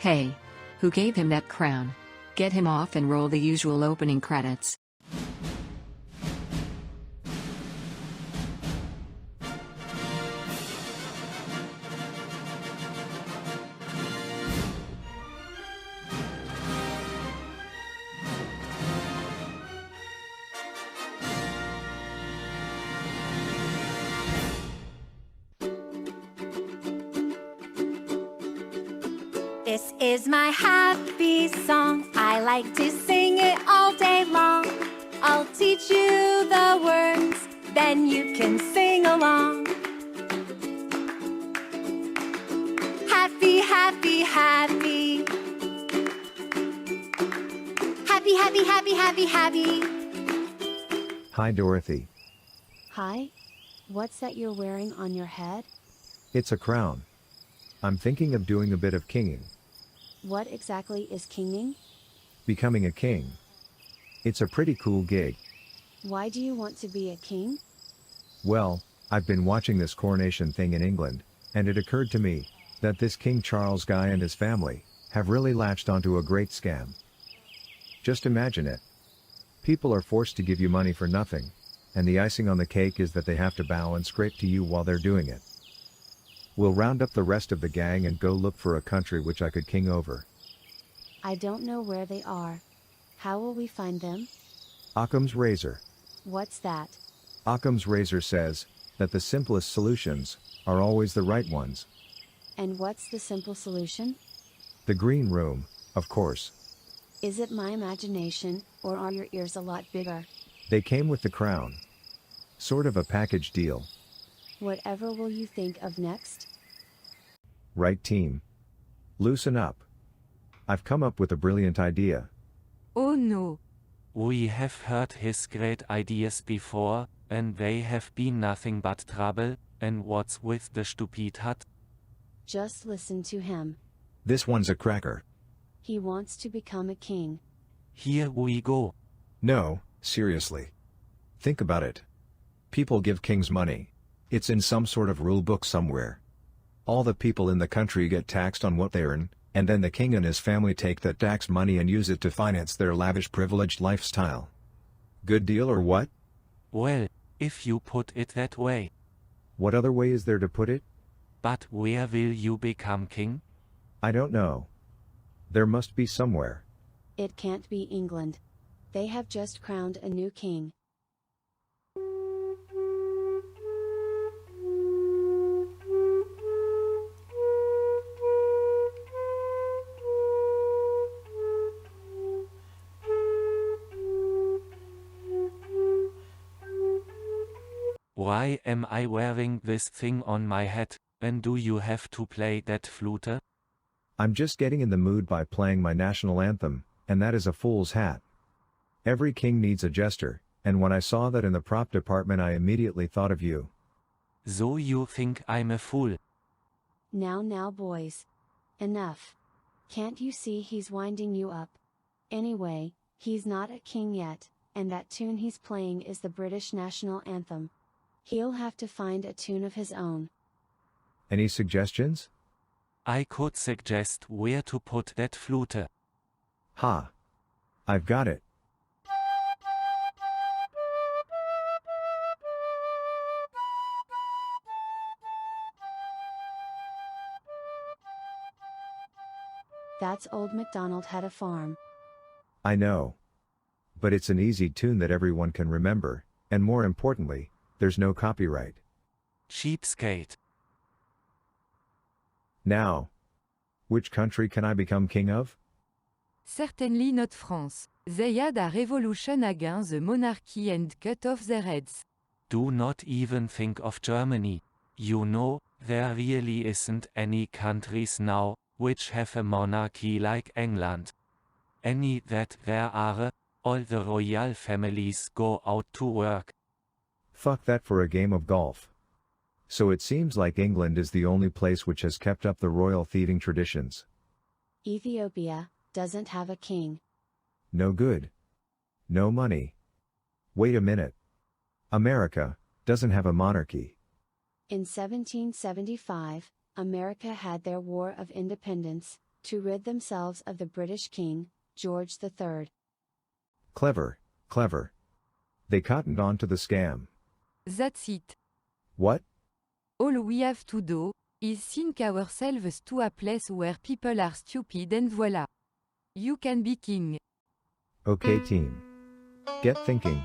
Hey. Who gave him that crown? Get him off and roll the usual opening credits. This is my happy song. I like to sing it all day long. I'll teach you the words, then you can sing along. Happy, happy, happy. Happy, happy, happy, happy, happy. Hi, Dorothy. Hi? What's that you're wearing on your head? It's a crown. I'm thinking of doing a bit of kinging. What exactly is kinging? Becoming a king. It's a pretty cool gig. Why do you want to be a king? Well, I've been watching this coronation thing in England, and it occurred to me that this King Charles guy and his family have really latched onto a great scam. Just imagine it. People are forced to give you money for nothing, and the icing on the cake is that they have to bow and scrape to you while they're doing it. We'll round up the rest of the gang and go look for a country which I could king over. I don't know where they are. How will we find them? Occam's razor. What's that? Occam's razor says that the simplest solutions are always the right ones. And what's the simple solution? The green room, of course. Is it my imagination, or are your ears a lot bigger? They came with the crown. Sort of a package deal. Whatever will you think of next? Right, team. Loosen up. I've come up with a brilliant idea. Oh no. We have heard his great ideas before, and they have been nothing but trouble, and what's with the stupid hat? Just listen to him. This one's a cracker. He wants to become a king. Here we go. No, seriously. Think about it. People give kings money. It's in some sort of rule book somewhere. All the people in the country get taxed on what they earn, and then the king and his family take that tax money and use it to finance their lavish privileged lifestyle. Good deal or what? Well, if you put it that way. What other way is there to put it? But where will you become king? I don't know. There must be somewhere. It can't be England. They have just crowned a new king. Why am I wearing this thing on my head, and do you have to play that flute? I'm just getting in the mood by playing my national anthem, and that is a fool's hat. Every king needs a jester, and when I saw that in the prop department I immediately thought of you. So you think I'm a fool? Now boys. Enough. Can't you see he's winding you up? Anyway, he's not a king yet, and that tune he's playing is the British national anthem. He'll have to find a tune of his own. Any suggestions? I could suggest where to put that flute. Ha! I've got it. That's Old MacDonald Had a Farm. I know. But it's an easy tune that everyone can remember, and more importantly, there's no copyright. Cheapskate. Now, which country can I become king of? Certainly not France. They had a revolution against the monarchy and cut off their heads. Do not even think of Germany. You know, there really isn't any countries now, which have a monarchy like England. Any that there are, all the royal families go out to work. Fuck that for a game of golf. So it seems like England is the only place which has kept up the royal thieving traditions. Ethiopia doesn't have a king. No good. No money. Wait a minute. America doesn't have a monarchy. In 1775, America had their War of Independence, to rid themselves of the British King, George III. Clever, clever. They cottoned on to the scam. That's it. What? All we have to do is think ourselves to a place where people are stupid and voila. You can be king. Okay, team. Get thinking.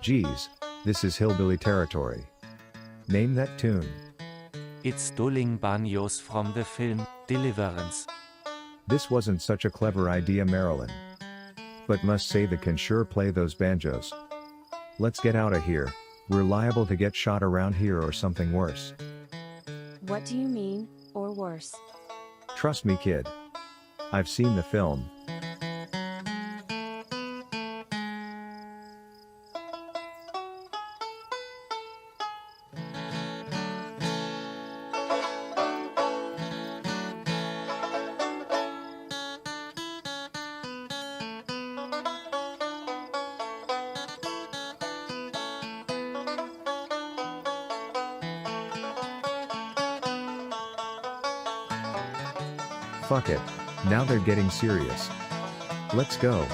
Geez, this is hillbilly territory. Name that tune. It's dulling banjos from the film, Deliverance. This wasn't such a clever idea, Marilyn. But must say they can sure play those banjos. Let's get out of here, we're liable to get shot around here or something worse. What do you mean, or worse? Trust me, kid. I've seen the film. Fuck it. Now they're getting serious. Let's go.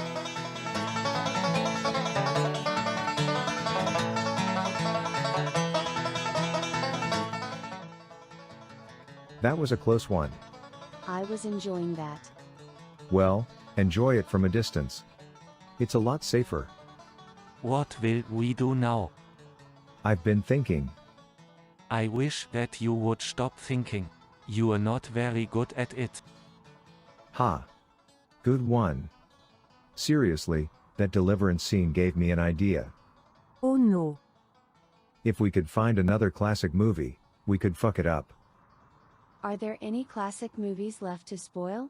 That was a close one. I was enjoying that. Well, enjoy it from a distance. It's a lot safer. What will we do now? I've been thinking. I wish that you would stop thinking. You are not very good at it. Ha. Good one. Seriously, that deliverance scene gave me an idea. Oh no. If we could find another classic movie, we could fuck it up. Are there any classic movies left to spoil?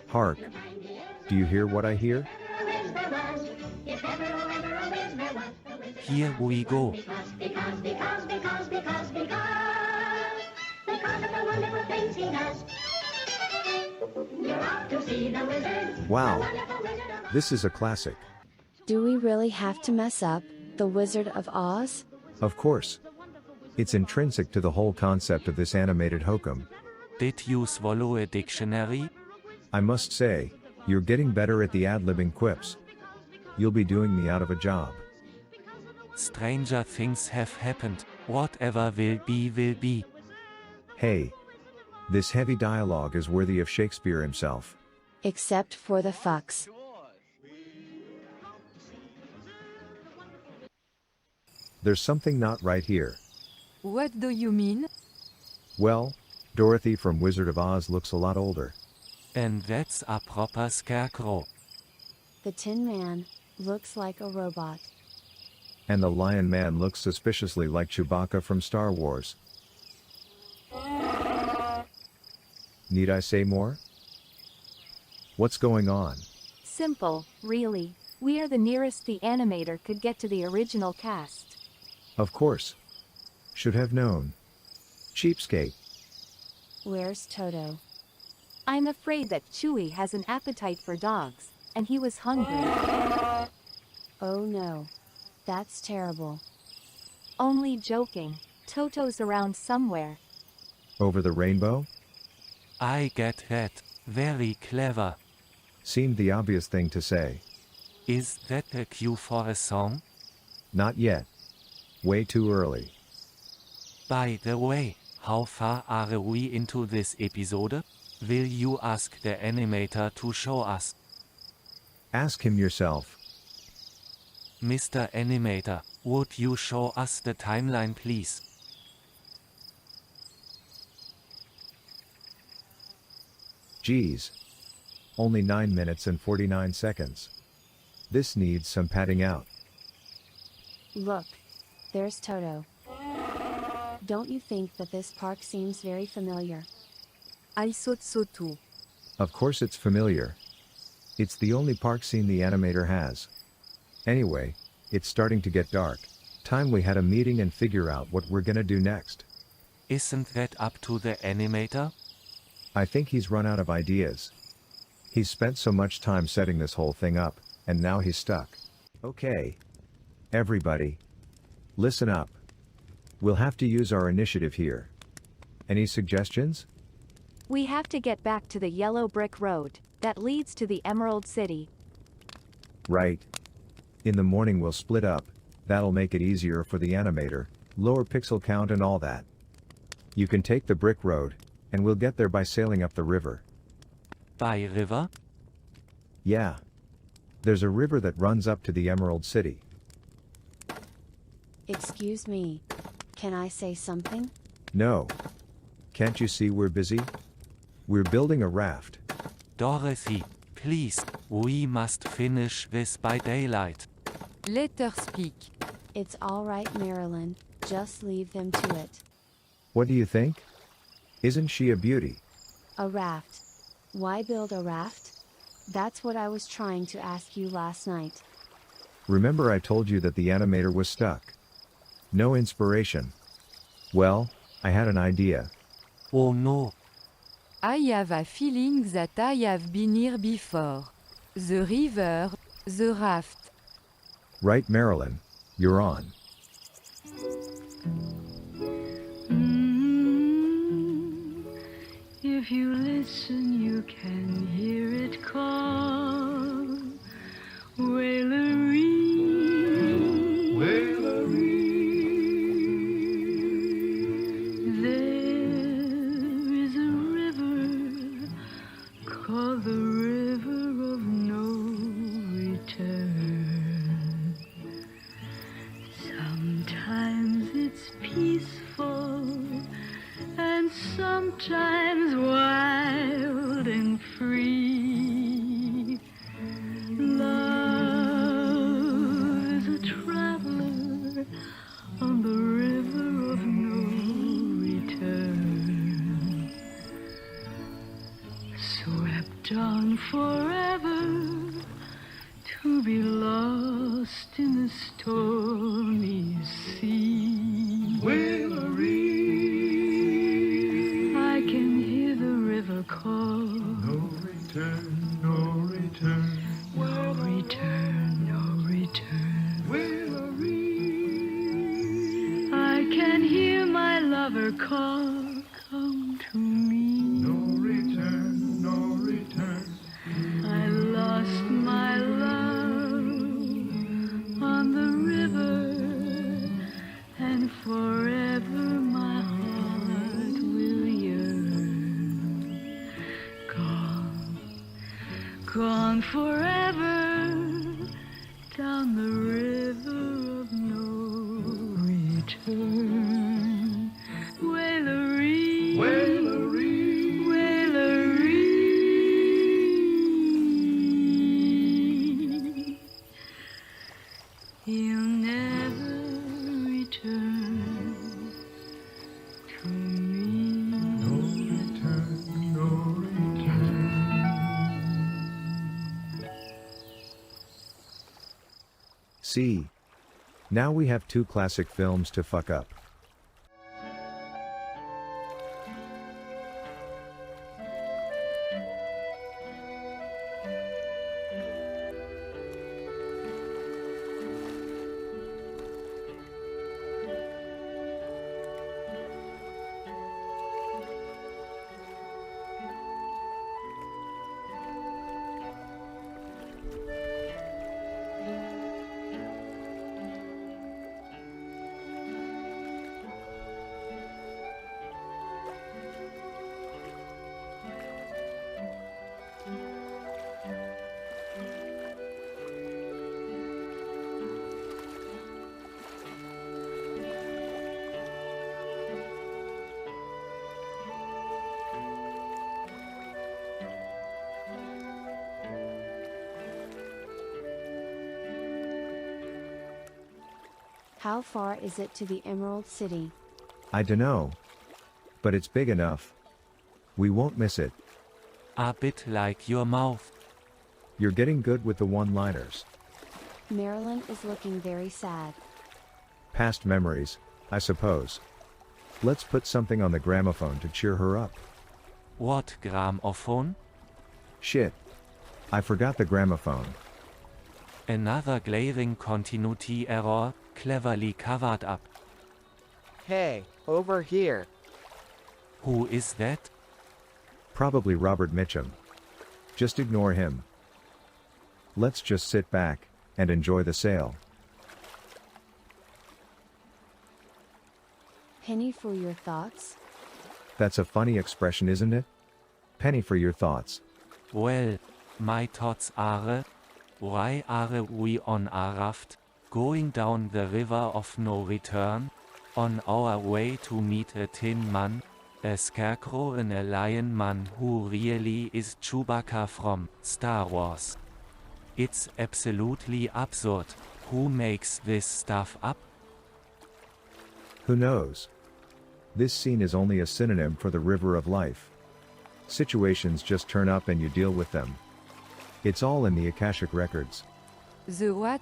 Hark. Do you hear what I hear? Here we go. Wow. This is a classic. Do we really have to mess up The Wizard of Oz? Of course. It's intrinsic to the whole concept of this animated hokum. Did you swallow a dictionary? I must say, you're getting better at the ad-libbing quips. You'll be doing me out of a job. Stranger things have happened. Whatever will be will be. Hey. This heavy dialogue is worthy of Shakespeare himself. Except for the fucks. There's something not right here. What do you mean? Well, Dorothy from Wizard of Oz looks a lot older. And that's a proper scarecrow. The Tin Man looks like a robot. And the Lion Man looks suspiciously like Chewbacca from Star Wars. Need I say more? What's going on? Simple, really. We are the nearest the animator could get to the original cast. Of course. Should have known. Cheapskate. Where's Toto? I'm afraid that Chewie has an appetite for dogs, and he was hungry. Oh no. That's terrible. Only joking. Toto's around somewhere. Over the rainbow? I get that. Very clever. Seemed the obvious thing to say. Is that a cue for a song? Not yet. Way too early. By the way, how far are we into this episode? Will you ask the animator to show us? Ask him yourself. Mr. Animator, would you show us the timeline, please? Geez. Only 9 minutes and 49 seconds. This needs some padding out. Look. There's Toto. Don't you think that this park seems very familiar? I thought so too. Of course it's familiar. It's the only park scene the animator has. Anyway, it's starting to get dark. Time we had a meeting and figure out what we're gonna do next. Isn't that up to the animator? I think he's run out of ideas. He's spent so much time setting this whole thing up, and now he's stuck. Okay. Everybody. Listen up. We'll have to use our initiative here. Any suggestions? We have to get back to the yellow brick road that leads to the Emerald City. Right. In the morning we'll split up, that'll make it easier for the animator, lower pixel count and all that. You can take the brick road, and we'll get there by sailing up the river. By river? Yeah. There's a river that runs up to the Emerald City. Excuse me. Can I say something? No. Can't you see we're busy? We're building a raft. Dorothy, please, we must finish this by daylight. Let her speak. It's all right, Marilyn. Just leave them to it. What do you think? Isn't she a beauty? A raft. Why build a raft? That's what I was trying to ask you last night. Remember I told you that the animator was stuck. No inspiration. Well, I had an idea. Oh no. I have a feeling that I have been here before. The river, the raft. Right, Marilyn, you're on. If you listen, you can hear it call. Wailery, Wailery. There is a river called the River of No Return. Sometimes it's peaceful, and sometimes wild and free. Love is a traveler on the river of no return, swept on forever to be lost in the stormy sea. Wailery, I can hear the river call. No return, no return. No return, no return. Wailery, I can hear my lover call. Come to me. No return, no return. I lost my love on the river, and forever my heart will yearn. Gone forever down the river of no return. Wailery, Wailery, Wailery. He'll never return to me. No return, no return. See? Now we have two classic films to fuck up. How far is it to the Emerald City? I dunno. But it's big enough. We won't miss it. A bit like your mouth. You're getting good with the one-liners. Marilyn is looking very sad. Past memories, I suppose. Let's put something on the gramophone to cheer her up. What gramophone? Shit. I forgot the gramophone. Another glaring continuity error, cleverly covered up. Hey, over here. Who is that? Probably Robert Mitchum. Just ignore him. Let's just sit back and enjoy the sale. Penny for your thoughts? That's a funny expression, isn't it? Penny for your thoughts. Well, my thoughts are, why are we on a raft, going down the river of no return, on our way to meet a tin man, a scarecrow and a lion man who really is Chewbacca from Star Wars. It's absolutely absurd. Who makes this stuff up? Who knows? This scene is only a synonym for the river of life. Situations just turn up and you deal with them. It's all in the Akashic Records. The what?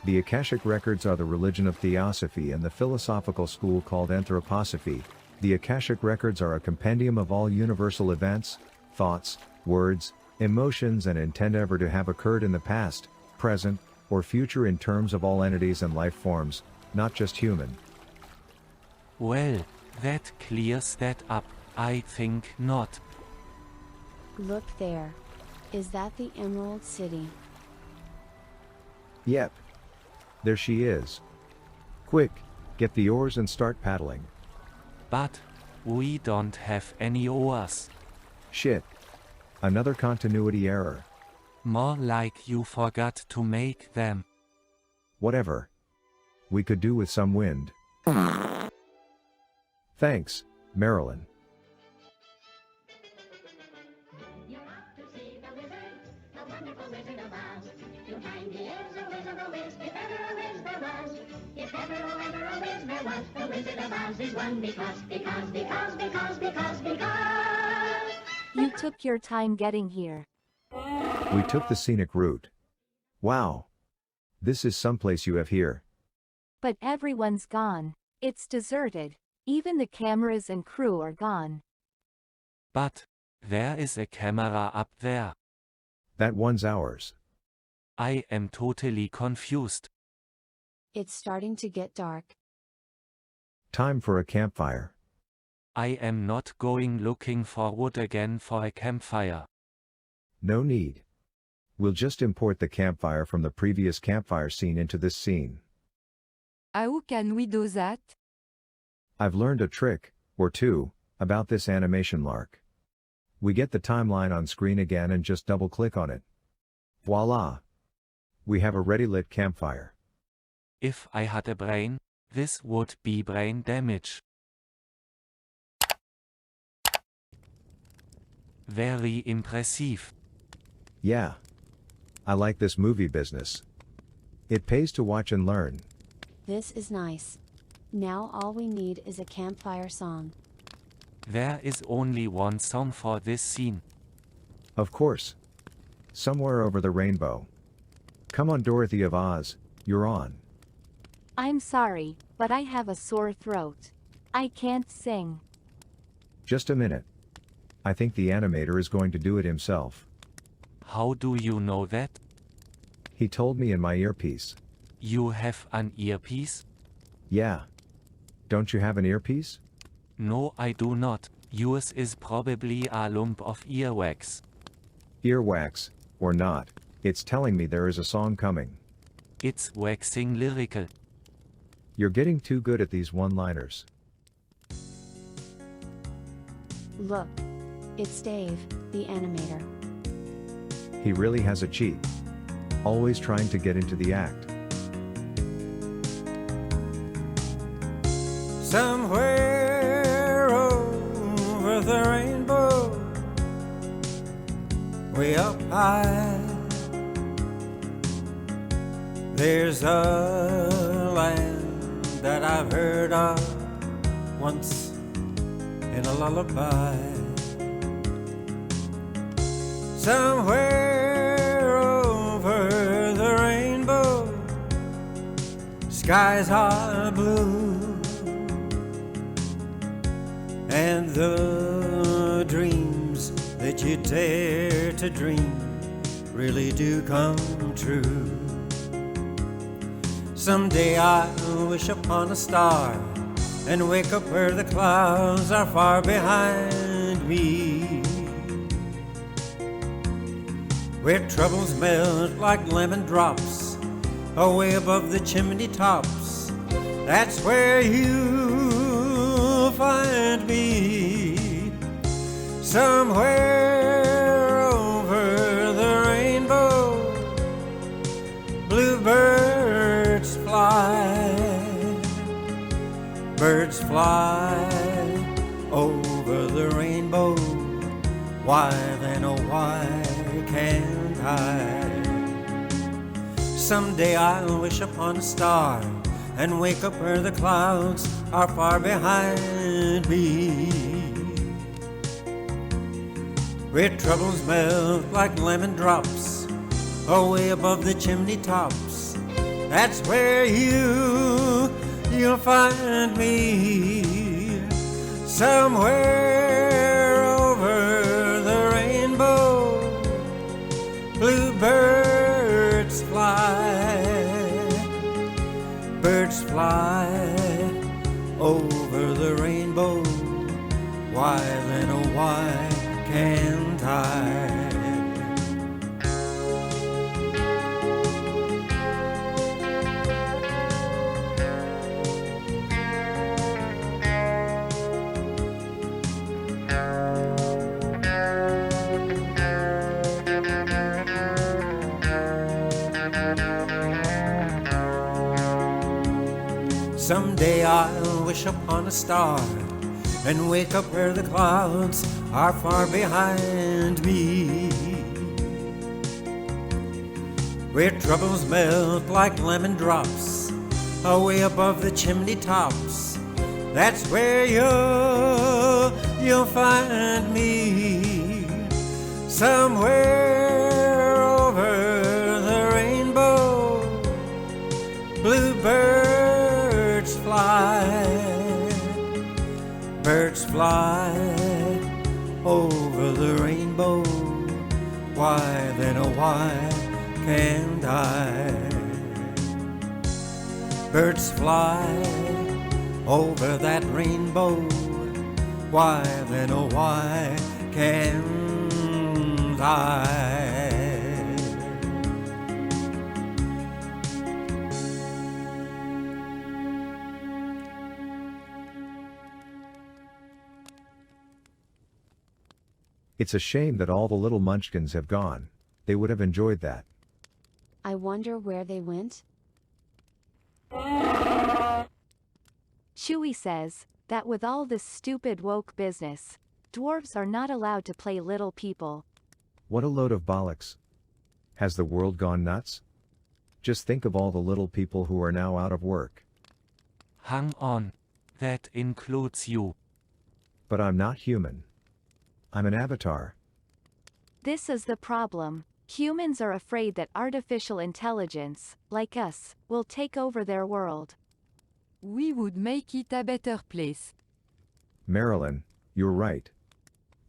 The Akashic Records are the religion of theosophy and the philosophical school called anthroposophy. The Akashic Records are a compendium of all universal events, thoughts, words, emotions and intent ever to have occurred in the past, present, or future in terms of all entities and life forms, not just human. Well, that clears that up. I think not. Look there. Is that the Emerald City? Yep. There she is. Quick, get the oars and start paddling. But, we don't have any oars. Shit. Another continuity error. More like you forgot to make them. Whatever. We could do with some wind. Thanks, Marilyn. You took your time getting here. We took the scenic route. Wow. This is someplace you have here. But everyone's gone. It's deserted. Even the cameras and crew are gone. But, there is a camera up there. That one's ours. I am totally confused. It's starting to get dark. Time for a campfire. I am not going looking for wood again for a campfire. No need. We'll just import the campfire from the previous campfire scene into this scene. How can we do that? I've learned a trick, or two, about this animation lark. We get the timeline on screen again and just double click on it. Voila! We have a ready lit campfire. If I had a brain, this would be brain damage. Very impressive. Yeah. I like this movie business. It pays to watch and learn. This is nice. Now all we need is a campfire song. There is only one song for this scene. Of course. Somewhere over the rainbow. Come on, Dorothy of Oz, you're on. I'm sorry, but I have a sore throat. I can't sing. Just a minute. I think the animator is going to do it himself. How do you know that? He told me in my earpiece. You have an earpiece? Yeah. Don't you have an earpiece? No, I do not. Yours is probably a lump of earwax. Earwax, or not, it's telling me there is a song coming. It's waxing lyrical. You're getting too good at these one-liners. Look. It's Dave, the animator. He really has a cheat. Always trying to get into the act. Somewhere over the rainbow, way up high, there's a land that I've heard of once in a lullaby. Somewhere over the rainbow, skies are blue, and the dreams that you dare to dream really do come true. Someday I'll wish upon a star and wake up where the clouds are far behind me, where troubles melt like lemon drops away above the chimney tops. That's where you'll find me, somewhere over the rainbow. Bluebirds fly, birds fly over the rainbow. Why then, oh why can't I? Someday I'll wish upon a star and wake up where the clouds are far behind me, where troubles melt like lemon drops away above the chimney tops. That's where you'll find me, somewhere over the rainbow. Bluebirds fly, birds fly over the rainbow. Why then, oh why can't I? Someday I'll wish upon a star and wake up where the clouds are far behind me, where troubles melt like lemon drops away above the chimney tops. That's where you'll find me, somewhere over the rainbow. Bluebirds fly, birds fly over the rainbow. Why then, oh why can't I? Birds fly over that rainbow. Why then, oh why can't I? It's a shame that all the little munchkins have gone. They would have enjoyed that. I wonder where they went? Chewie says that with all this stupid woke business, dwarves are not allowed to play little people. What a load of bollocks. Has the world gone nuts? Just think of all the little people who are now out of work. Hang on. That includes you. But I'm not human. I'm an avatar. This is the problem. Humans are afraid that artificial intelligence, like us, will take over their world. We would make it a better place. Marilyn, you're right.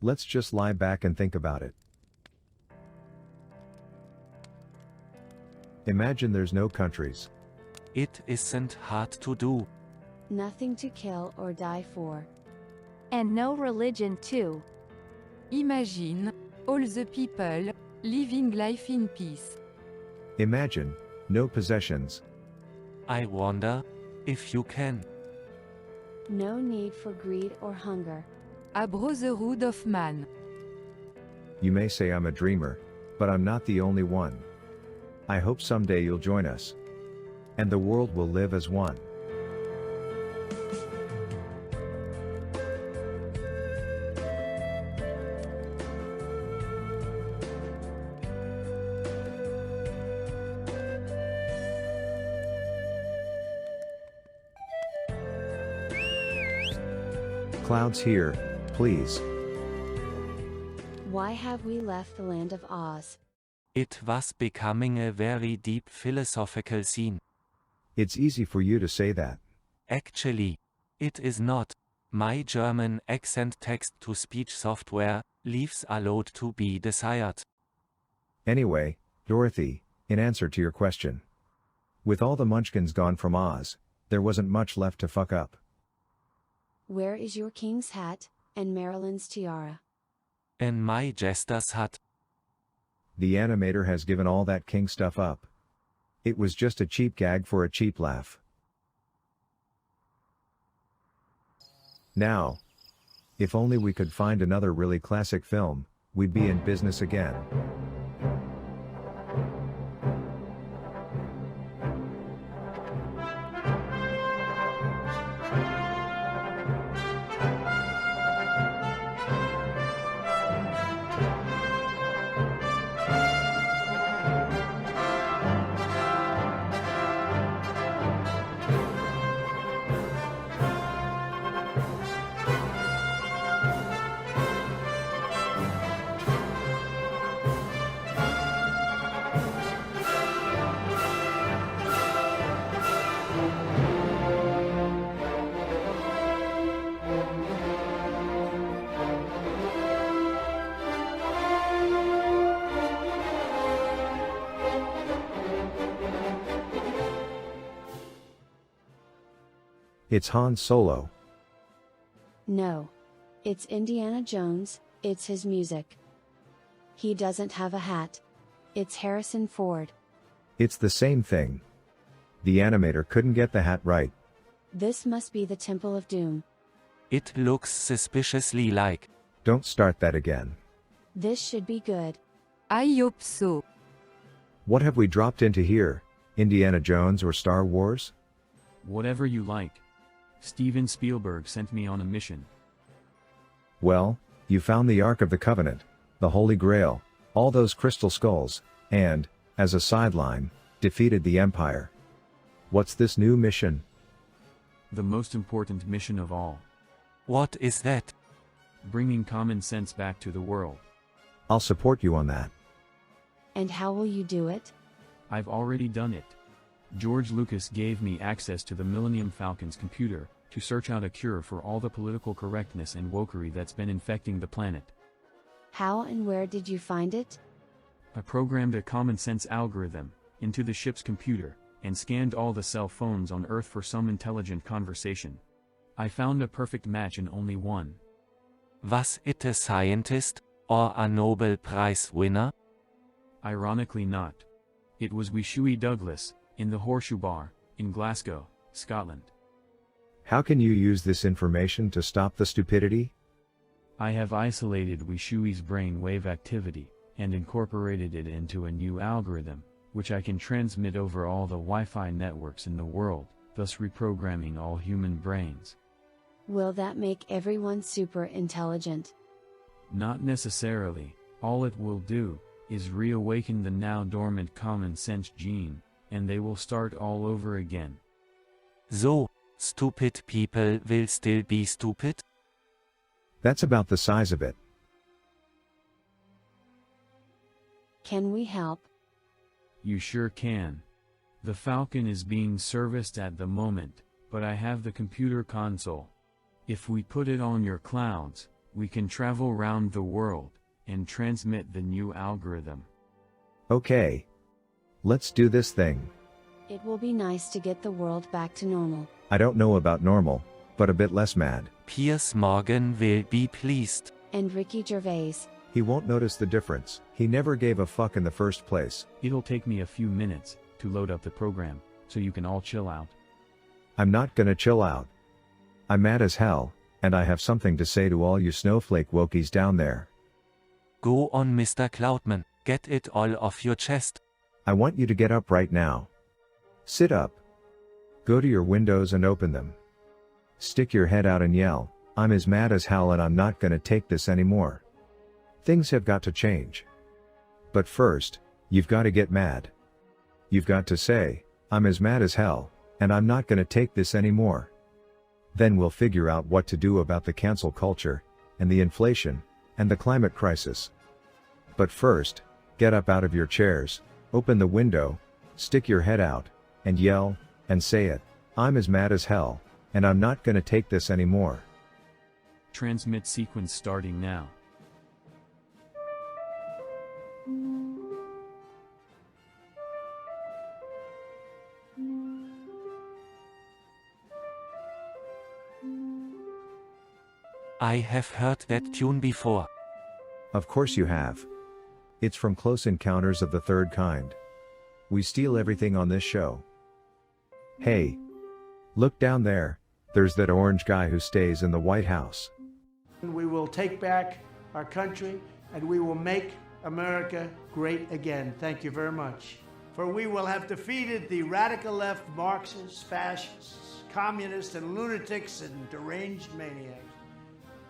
Let's just lie back and think about it. Imagine there's no countries. It isn't hard to do. Nothing to kill or die for. And no religion too. Imagine all the people living life in peace. Imagine no possessions. I wonder if you can. No need for greed or hunger. A brotherhood of man. You may say I'm a dreamer, but I'm not the only one. I hope someday you'll join us. And the world will live as one. Clouds here, please. Why have we left the land of Oz? It was becoming a very deep philosophical scene. It's easy for you to say that. Actually, it is not. My German accent text-to-speech software leaves a lot to be desired. Anyway, Dorothy, in answer to your question. With all the munchkins gone from Oz, there wasn't much left to fuck up. Where is your king's hat, and Marilyn's tiara? In my jester's hut. The animator has given all that king stuff up. It was just a cheap gag for a cheap laugh. Now, if only we could find another really classic film, we'd be in business again. It's Han Solo. No. It's Indiana Jones, it's his music. He doesn't have a hat. It's Harrison Ford. It's the same thing. The animator couldn't get the hat right. This must be the Temple of Doom. It looks suspiciously like. Don't start that again. This should be good. I hope so. What have we dropped into here? Indiana Jones or Star Wars? Whatever you like. Steven Spielberg sent me on a mission. Well, you found the Ark of the Covenant, the Holy Grail, all those crystal skulls, and, as a sideline, defeated the Empire. What's this new mission? The most important mission of all. What is that? Bringing common sense back to the world. I'll support you on that. And how will you do it? I've already done it. George Lucas gave me access to the Millennium Falcon's computer, to search out a cure for all the political correctness and wokery that's been infecting the planet. How and where did you find it? I programmed a common sense algorithm into the ship's computer, and scanned all the cell phones on Earth for some intelligent conversation. I found a perfect match in only one. Was it a scientist, or a Nobel Prize winner? Ironically not. It was Wishui Douglas, in the Horseshoe Bar, in Glasgow, Scotland. How can you use this information to stop the stupidity? I have isolated Wishui's brainwave activity, and incorporated it into a new algorithm, which I can transmit over all the Wi-Fi networks in the world, thus reprogramming all human brains. Will that make everyone super intelligent? Not necessarily. All it will do is reawaken the now dormant common sense gene, and they will start all over again. So, stupid people will still be stupid? That's about the size of it. Can we help? You sure can. The Falcon is being serviced at the moment, but I have the computer console. If we put it on your clouds, we can travel round the world, and transmit the new algorithm. Okay. Let's do this thing. It will be nice to get the world back to normal. I don't know about normal, but a bit less mad. Piers Morgan will be pleased. And Ricky Gervais. He won't notice the difference. He never gave a fuck in the first place. It'll take me a few minutes to load up the program, so you can all chill out. I'm not gonna chill out. I'm mad as hell, and I have something to say to all you snowflake wokies down there. Go on, Mr. Cloudman, get it all off your chest. I want you to get up right now. Sit up. Go to your windows and open them. Stick your head out and yell, I'm as mad as hell and I'm not gonna take this anymore. Things have got to change. But first, you've got to get mad. You've got to say, I'm as mad as hell, and I'm not gonna take this anymore. Then we'll figure out what to do about the cancel culture, and the inflation, and the climate crisis. But first, get up out of your chairs, open the window, stick your head out, and yell, and say it, I'm as mad as hell, and I'm not gonna take this anymore. Transmit sequence starting now. I have heard that tune before. Of course you have. It's from Close Encounters of the Third Kind. We steal everything on this show. Hey! Look down there, there's that orange guy who stays in the White House. We will take back our country and we will make America great again. Thank you very much. For we will have defeated the radical left Marxists, fascists, communists, and lunatics and deranged maniacs,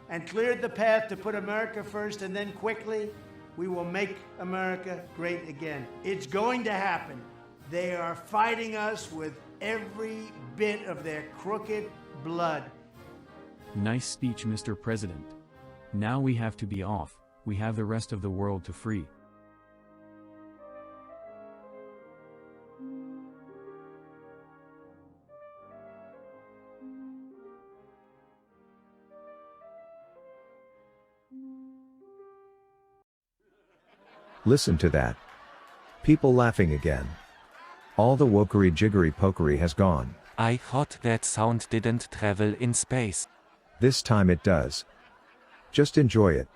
and cleared the path to put America first, and then quickly we will make America great again. It's going to happen. They are fighting us with every bit of their crooked blood. Nice speech, Mr. President. Now we have to be off. We have the rest of the world to free. Listen to that. People laughing again. All the wokery jiggery pokery has gone. I thought that sound didn't travel in space. This time it does. Just enjoy it.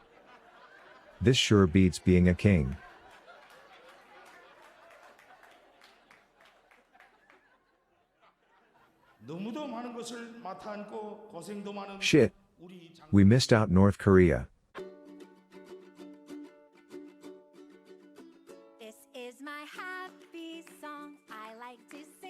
This sure beats being a king. Shit. We missed out North Korea. This is my happy song. I like to